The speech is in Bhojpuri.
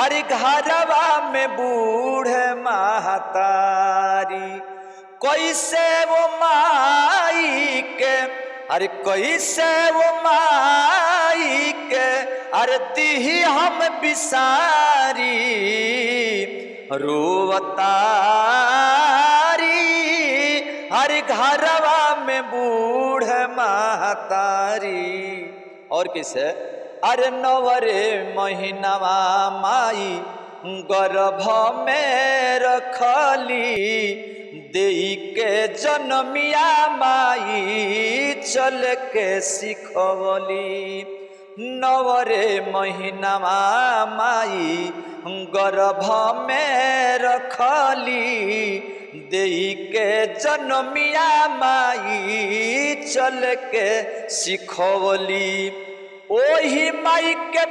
अरे घरवा में बूढ़े महतारी कैसे वो माई के, अरे कैसे वो माई के अरे दी हम बिसारी रोवतारी। अरे घरवा में बूढ़ महतारी और किसे, अरे नवरे महीनावा माई गर्भ में रखली देई के जन्मिया माई चल के सिखवली। नवरे महीनावा माई गर्भ में रखली देई के जन्मिया माई चल के सिखवली। ओही माई के